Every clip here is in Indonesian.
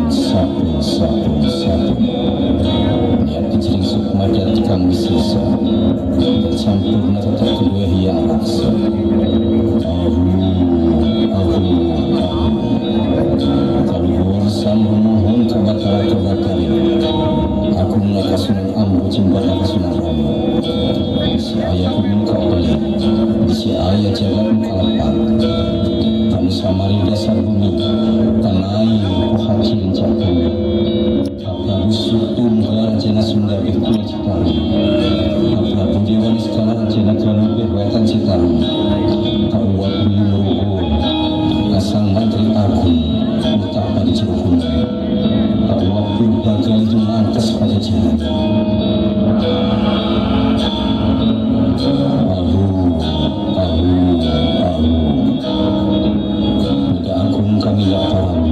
Sapu niat kecering sukma jadikan wisisa bercampur tetap kedua hiang raksa kalau bersama mohon kebakar-kebakari aku mulai kasunan ambu jembat kasunan ramu si ayah kumin kau beli si ayah jagat kalapan kami samari dasar bumi tanai kuhacin capung Prabu Sutum gelar jena Sunda Bihkula Citarum Prabu Dewan Skala jena Kanu Wetan Citarum Kauwat Bulu Murugo Asang Mantri Agung letak pada Cirebon Kauwat Bulu Bagal Jumantes pada Jalan Muda Agung kami laporan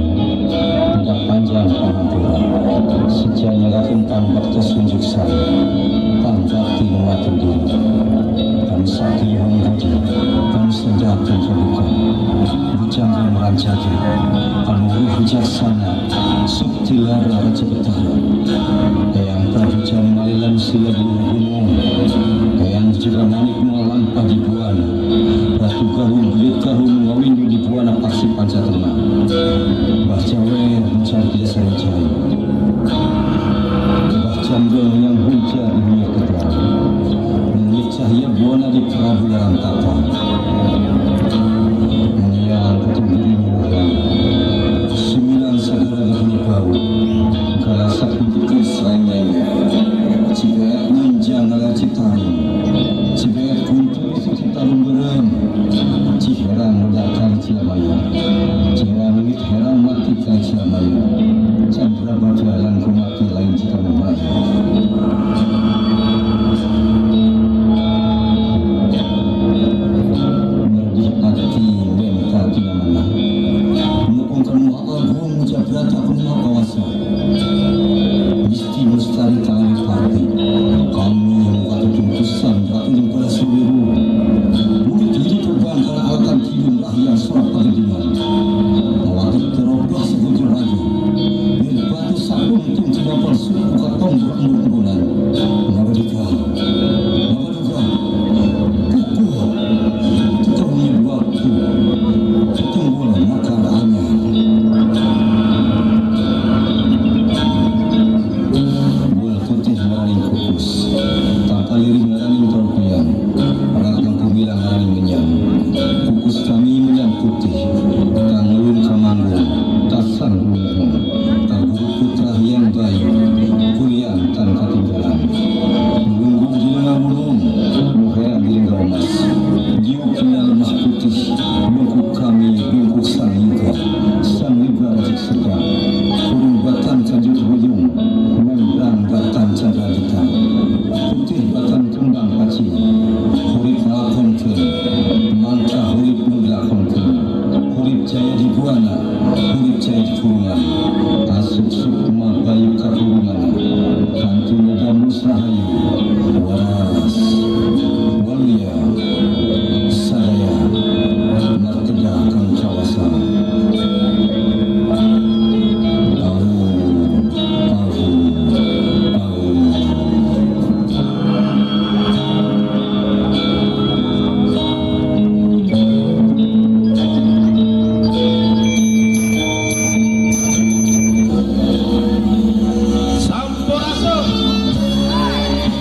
Muda panjang penghampuran Sejanya lakin tambak tersunjuk saya Tambak di mematuh diri Kami sakit menghudi Kami senjata terbuka Bujangga merancaki Panuru bijaksana Subtilara Raja Betara Eyang Prabu Jamalilan Sila Gunung Eyang juga manik melampah di Buana Ratu Garung Belit Garung Ngawindu di Buana Paksi Pancatena Mbah Jawa mencari desa Jaya Mbah Jambel yang hujan dunia kedua Mengulik cahaya Buana di Prabu Larantata Menyiang ketunggiri Muhammad Sembilan saudara lahni bau Galasak pikir serangnya Cibayat menjang ala Citarum Cibayat kuntur isi Citarum berem Ciherang mudah kali Cilamaya Ciherang wit herang mati kali Cilamaya Chandra Badalan kumati lain Citarum Maya Merdih hati benta tinamana Mukung kamu agung jabrata kumah kawasa Misti mustari tangan parti Kami mengatu tuntusan ratu pada suliru Murid hidup terbang karena akan kidung rahyang surat pagediman Mewakil terobah sebujur raja Berbatu sabun tim cibapal suku katong berambut kebunan Mabadika Mabaduga Kukuh Ketemu waktu Ketunggulan makar aneh Bola putih meraning kukus Tangkal liring meraning torpiang Ragang kubilang meraning menyang Kukus kami menyang putih Tanglun kamanggung Tasan gunung Tangguru putra yang baik Kulian tan katinggalan Melunggung di lengah bulung Muhera di lengah emas Diu kena lemah putih Bungkuk kami bungkuk sang yuga Sang yuga rajik sedang Kurung batan canjut hujung Membrang batan candalita Putih batan kembang paci Hurip ngelakonken Mangka hurip ngelakonken Hurip jaya di Buana Hurip jaya di Kurungan Asuk sukma bayu kakurungan Kantu muda musrahayu Waras Walia Sadaya Martega kang kawasan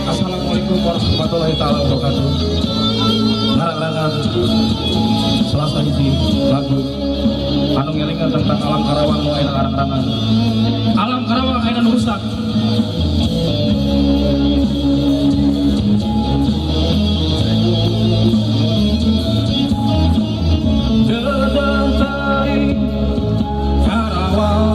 Assalamualaikum warahmatullahi taala wabarakatuh. Ngarangan Selasa hiji lagu anu ngelingan tentang alam Karawang nu ayeuna arang-arangan. Alam Karawang ayeuna nu rusak. Dedentari Karawang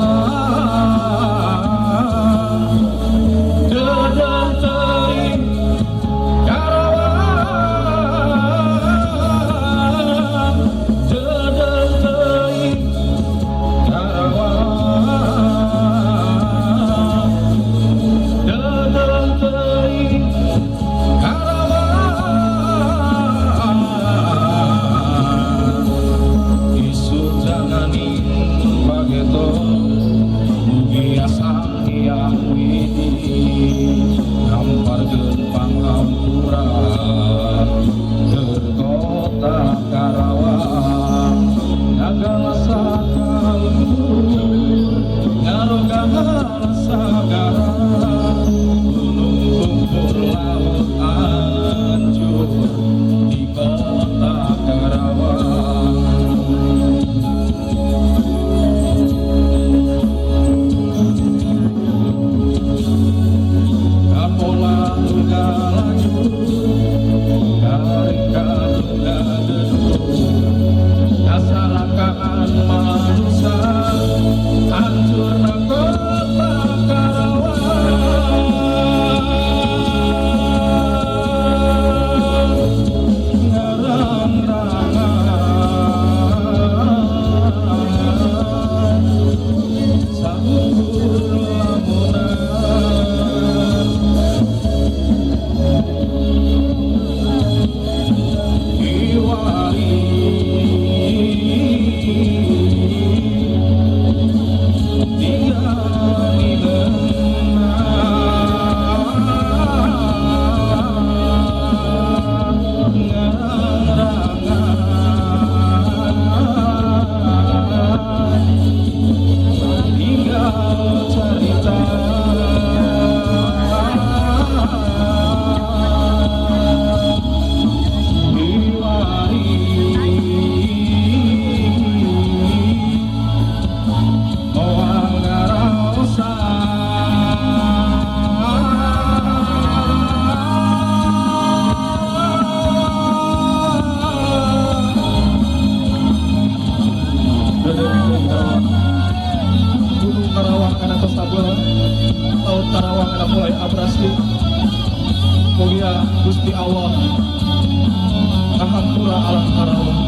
anak Tosabel laut Karawang anak mulai abrasi mulia Gusti Allah ngahampura alam Karawang.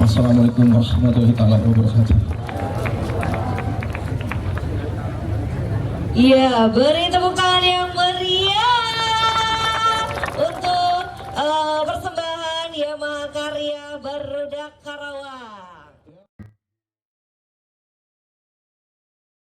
Assalamualaikum warahmatullahi wabarakatuh. Iya, beri tepuk tangan yang meriah untuk persembahan Yama Karya Barudak Karawang.